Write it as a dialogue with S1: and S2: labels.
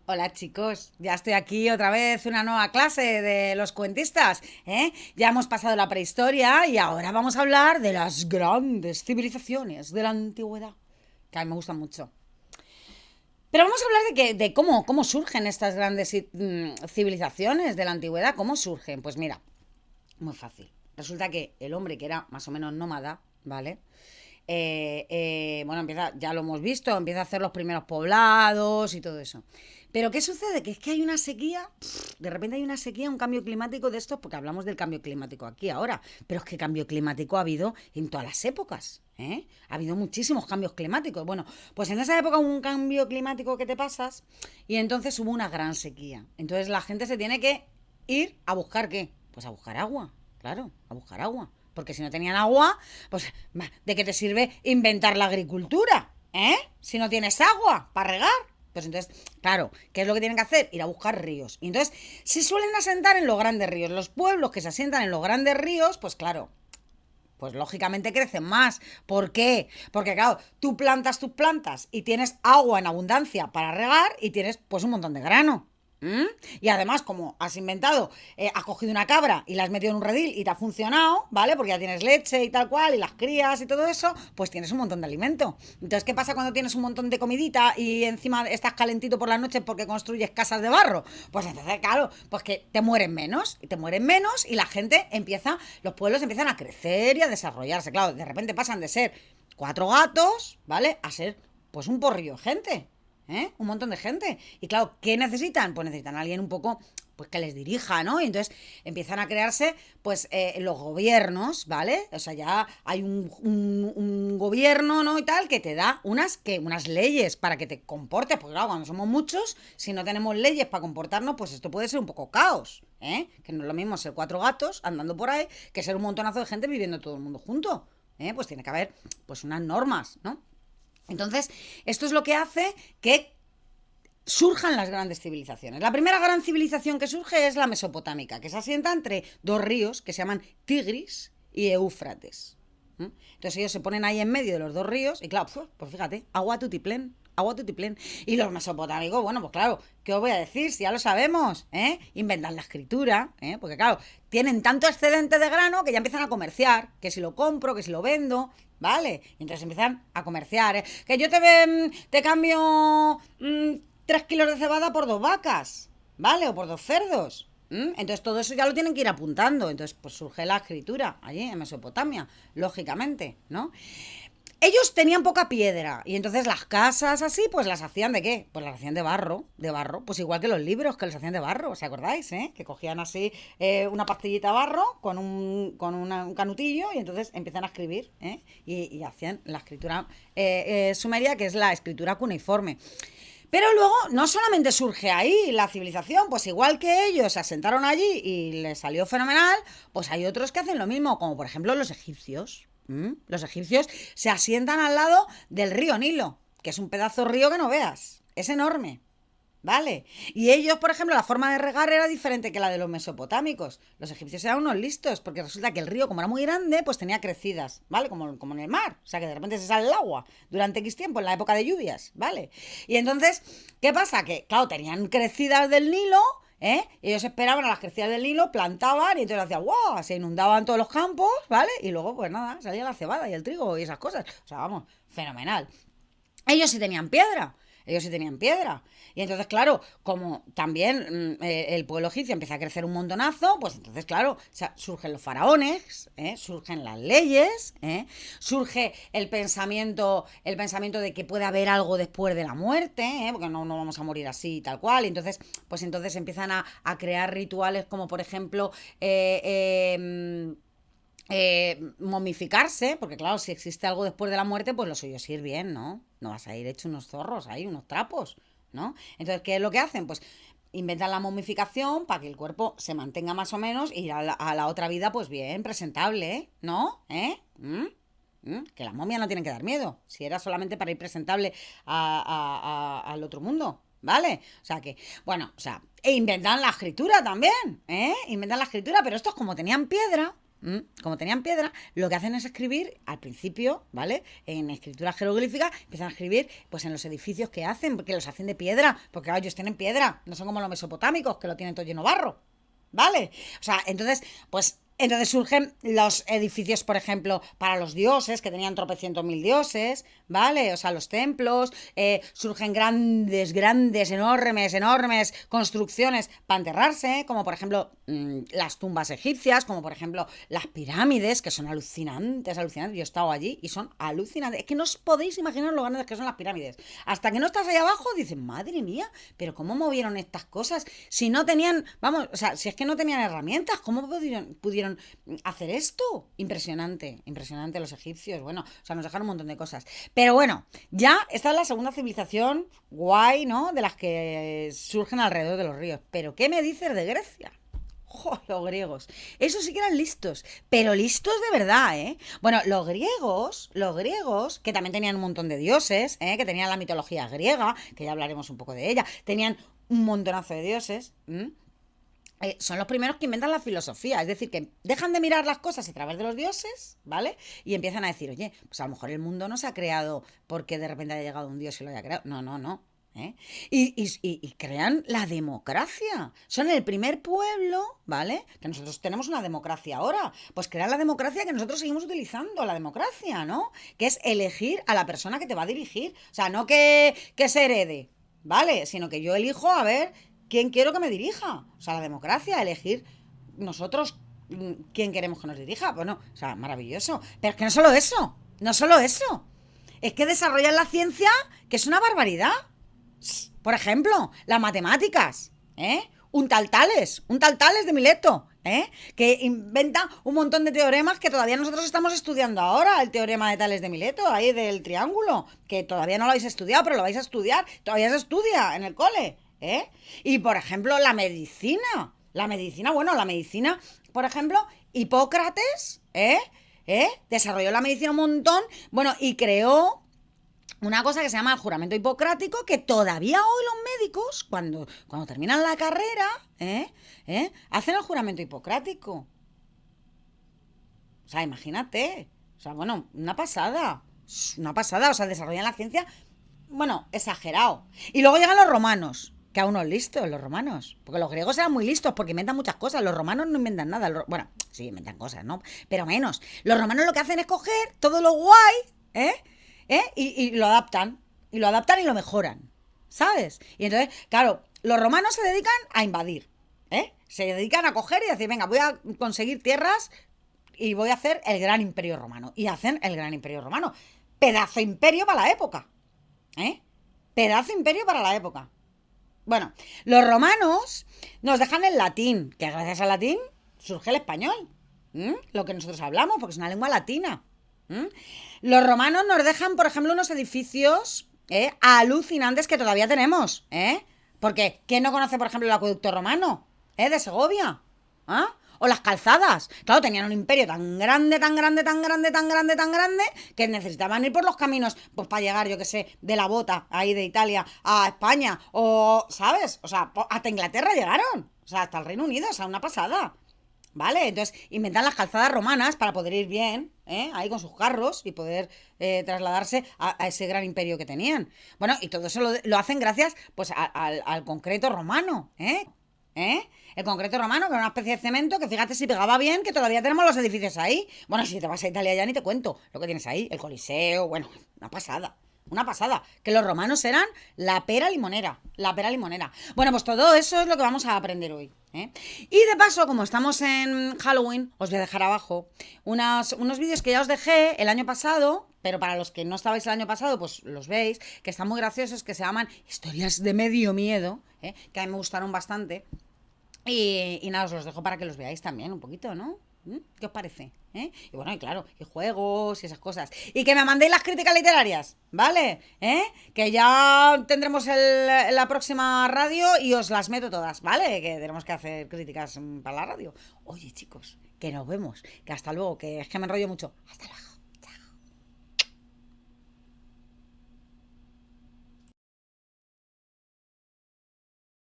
S1: Hola chicos, ya estoy aquí otra vez, una nueva clase de los cuentistas, ¿eh? Ya hemos pasado la prehistoria y ahora vamos a hablar de las grandes civilizaciones de la antigüedad, que a mí me gustan mucho. Pero vamos a hablar de cómo surgen estas grandes civilizaciones de la antigüedad, cómo surgen. Pues mira, muy fácil. Resulta que el hombre que era más o menos nómada, ¿vale? Bueno, empieza, ya lo hemos visto, empieza a hacer los primeros poblados y todo eso. Pero ¿qué sucede? Que es que hay una sequía, de repente hay una sequía, un cambio climático de estos, porque hablamos del cambio climático aquí ahora, pero es que cambio climático ha habido en todas las épocas, ¿eh? Ha habido muchísimos cambios climáticos. Bueno, pues en esa época hubo un cambio climático que te pasas y entonces hubo una gran sequía. Entonces la gente se tiene que ir a buscar ¿qué? Pues a buscar agua, claro, a buscar agua. Porque si no tenían agua, pues ¿de qué te sirve inventar la agricultura? ¿Eh? Si no tienes agua para regar. Pues entonces, claro, ¿qué es lo que tienen que hacer? Ir a buscar ríos. Y entonces se suelen asentar en los grandes ríos. Los pueblos que se asientan en los grandes ríos, pues claro, pues lógicamente crecen más. ¿Por qué? Porque claro, tú plantas tus plantas y tienes agua en abundancia para regar y tienes pues un montón de grano. ¿Mm? Y además, como has inventado, has cogido una cabra y la has metido en un redil y te ha funcionado, ¿vale? Porque ya tienes leche y tal cual, y las crías y todo eso, pues tienes un montón de alimento. Entonces, ¿qué pasa cuando tienes un montón de comidita y encima estás calentito por las noches porque construyes casas de barro? Pues entonces, claro, pues que te mueren menos, y te mueren menos, y la gente empieza, los pueblos empiezan a crecer y a desarrollarse. Claro, de repente pasan de ser 4 gatos, ¿vale? A ser, pues, un porrillo de gente. Un montón de gente. Y claro, ¿qué necesitan? Pues necesitan a alguien un poco pues que les dirija, ¿no? Y entonces empiezan a crearse pues los gobiernos, ¿vale? O sea, ya hay un gobierno, ¿no? Y tal, que te da unas leyes para que te comportes, porque claro, cuando somos muchos, si no tenemos leyes para comportarnos, pues esto puede ser un poco caos, ¿eh? Que no es lo mismo ser 4 gatos andando por ahí que ser un montonazo de gente viviendo todo el mundo junto, ¿eh? Pues tiene que haber pues unas normas, ¿no? Entonces, esto es lo que hace que surjan las grandes civilizaciones. La primera gran civilización que surge es la mesopotámica, que se asienta entre dos ríos que se llaman Tigris y Éufrates. Entonces ellos se ponen ahí en medio de los dos ríos y claro, pues fíjate, agua tutiplén, agua tutiplén. Y los mesopotámicos, bueno, pues claro, ¿qué os voy a decir? Si ya lo sabemos, ¿eh? Inventan la escritura, ¿eh? Porque claro, tienen tanto excedente de grano que ya empiezan a comerciar, que si lo compro, que si lo vendo, ¿vale? Y entonces empiezan a comerciar, ¿eh? Que yo te cambio 3 kilos de cebada por 2 vacas, ¿vale? O por 2 cerdos. Entonces todo eso ya lo tienen que ir apuntando. Entonces pues surge la escritura allí en Mesopotamia, lógicamente, ¿no? Ellos tenían poca piedra y entonces las casas así pues las hacían de qué, pues las hacían de barro, pues igual que los libros que los hacían de barro, ¿os acordáis? Que cogían así una pastillita de barro con un canutillo y entonces empiezan a escribir, y hacían la escritura sumeria, que es la escritura cuneiforme. Pero luego no solamente surge ahí la civilización, pues igual que ellos se asentaron allí y les salió fenomenal, pues hay otros que hacen lo mismo, como por ejemplo los egipcios. Los egipcios se asientan al lado del río Nilo, que es un pedazo de río que no veas, es enorme. ¿Vale? Y ellos, por ejemplo, la forma de regar era diferente que la de los mesopotámicos. Los egipcios eran unos listos, porque resulta que el río, como era muy grande, pues tenía crecidas, ¿vale? Como en el mar. O sea, que de repente se sale el agua durante X tiempo, en la época de lluvias, ¿vale? Y entonces, ¿qué pasa? Que, claro, tenían crecidas del Nilo, ellos esperaban a las crecidas del Nilo, plantaban y entonces hacían ¡wow! Se inundaban todos los campos, ¿vale? Y luego, pues nada, salía la cebada y el trigo y esas cosas. O sea, vamos, fenomenal. Ellos sí tenían piedra. Ellos sí tenían piedra. Y entonces, claro, como también el pueblo egipcio empieza a crecer un montonazo, pues entonces, claro, o sea, surgen los faraones, surgen las leyes, surge el pensamiento de que puede haber algo después de la muerte, porque no vamos a morir así tal cual. Y entonces, pues entonces empiezan a crear rituales como, por ejemplo, momificarse, porque claro, si existe algo después de la muerte, pues lo suyo es ir bien, ¿no? No vas a ir hecho unos zorros ahí, unos trapos, ¿no? Entonces, ¿qué es lo que hacen? Pues inventan la momificación para que el cuerpo se mantenga más o menos y ir a la otra vida, pues bien, presentable, ¿no? Que las momias no tienen que dar miedo, si era solamente para ir presentable al otro mundo. ¿Vale? O sea que, bueno, o sea, inventan la escritura también, Inventan la escritura, pero estos como tenían piedra, Como tenían piedra, lo que hacen es escribir al principio, ¿vale? En escritura jeroglífica, empiezan a escribir pues en los edificios que hacen, porque los hacen de piedra, porque claro, ellos tienen piedra, no son como los mesopotámicos, que lo tienen todo lleno de barro, ¿vale? O sea, entonces surgen los edificios, por ejemplo, para los dioses, que tenían tropecientos mil dioses, ¿vale? O sea, los templos, surgen grandes, enormes construcciones para enterrarse, como por ejemplo las tumbas egipcias, como por ejemplo las pirámides, que son alucinantes. Yo he estado allí y son alucinantes. Es que no os podéis imaginar lo grandes que son las pirámides. Hasta que no estás ahí abajo, dices, madre mía, pero ¿cómo movieron estas cosas? Si no tenían, vamos, o sea, si es que no tenían herramientas, ¿cómo pudieron hacer esto? Impresionante los egipcios. Bueno, o sea, nos dejaron un montón de cosas. Pero bueno, ya esta es la segunda civilización guay, ¿no? De las que surgen alrededor de los ríos. Pero ¿qué me dices de Grecia? ¡Jo, los griegos! Esos sí que eran listos, pero listos de verdad, ¿eh? Bueno, los griegos, que también tenían un montón de dioses, que tenían la mitología griega, que ya hablaremos un poco de ella, tenían un montonazo de dioses, son los primeros que inventan la filosofía, es decir, que dejan de mirar las cosas a través de los dioses, ¿vale? Y empiezan a decir, oye, pues a lo mejor el mundo no se ha creado porque de repente haya llegado un dios y lo haya creado. No. Y crean la democracia. Son el primer pueblo, ¿vale? Que nosotros tenemos una democracia ahora. Pues crean la democracia que nosotros seguimos utilizando, la democracia, ¿no? Que es elegir a la persona que te va a dirigir. O sea, no que se herede, ¿vale? Sino que yo elijo a ver quién quiero que me dirija. O sea, la democracia, elegir nosotros quién queremos que nos dirija. Bueno, o sea, maravilloso. Pero es que no solo eso. Es que desarrollan la ciencia, que es una barbaridad. Por ejemplo, las matemáticas, un tal Tales de Mileto, que inventa un montón de teoremas que todavía nosotros estamos estudiando ahora. El teorema de Tales de Mileto, ahí del triángulo, que todavía no lo habéis estudiado, pero lo vais a estudiar. Todavía se estudia en el cole, Y por ejemplo, la medicina, por ejemplo, Hipócrates, desarrolló la medicina un montón, bueno, y creó una cosa que se llama el juramento hipocrático, que todavía hoy los médicos, cuando terminan la carrera, hacen el juramento hipocrático. O sea, imagínate. O sea, bueno, una pasada. O sea, desarrollan la ciencia, bueno, exagerado. Y luego llegan los romanos, que a unos listos, los romanos. Porque los griegos eran muy listos, porque inventan muchas cosas. Los romanos no inventan nada. Bueno, sí, inventan cosas, ¿no? Pero menos. Los romanos lo que hacen es coger todo lo guay, y lo adaptan. Y lo mejoran. ¿Sabes? Y entonces, claro, los romanos se dedican a invadir. Se dedican a coger y decir, venga, voy a conseguir tierras y voy a hacer el gran imperio romano. Y hacen el gran imperio romano. Pedazo imperio para la época. Pedazo imperio para la época. Bueno, los romanos nos dejan el latín, que gracias al latín surge el español. Lo que nosotros hablamos, porque es una lengua latina. Los romanos nos dejan, por ejemplo, unos edificios alucinantes que todavía tenemos. Porque, ¿quién no conoce, por ejemplo, el acueducto romano? De Segovia. O las calzadas. Claro, tenían un imperio tan grande, que necesitaban ir por los caminos, pues para llegar, yo qué sé, de la Bota, ahí de Italia, a España, o, ¿sabes? O sea, hasta Inglaterra llegaron. O sea, hasta el Reino Unido, o sea, una pasada. ¿Vale? Entonces inventan las calzadas romanas para poder ir bien, ahí con sus carros y poder trasladarse a ese gran imperio que tenían. Bueno, y todo eso lo hacen gracias pues al concreto romano, El concreto romano, que era una especie de cemento que fíjate si pegaba bien, que todavía tenemos los edificios ahí. Bueno, si te vas a Italia ya ni te cuento lo que tienes ahí, el Coliseo, bueno, una pasada. Que los romanos eran la pera limonera. Bueno, pues todo eso es lo que vamos a aprender hoy. Y de paso, como estamos en Halloween, os voy a dejar abajo unos vídeos que ya os dejé el año pasado, pero para los que no estabais el año pasado, pues los veis, que están muy graciosos, que se llaman Historias de Medio Miedo, que a mí me gustaron bastante. Y nada, os los dejo para que los veáis también un poquito, ¿no? ¿Qué os parece? Y bueno, y claro, y juegos y esas cosas. Y que me mandéis las críticas literarias, ¿vale? Que ya tendremos la próxima radio y os las meto todas, ¿vale? Que tenemos que hacer críticas para la radio. Oye, chicos, que nos vemos. Que hasta luego, que es que me enrollo mucho. Hasta luego.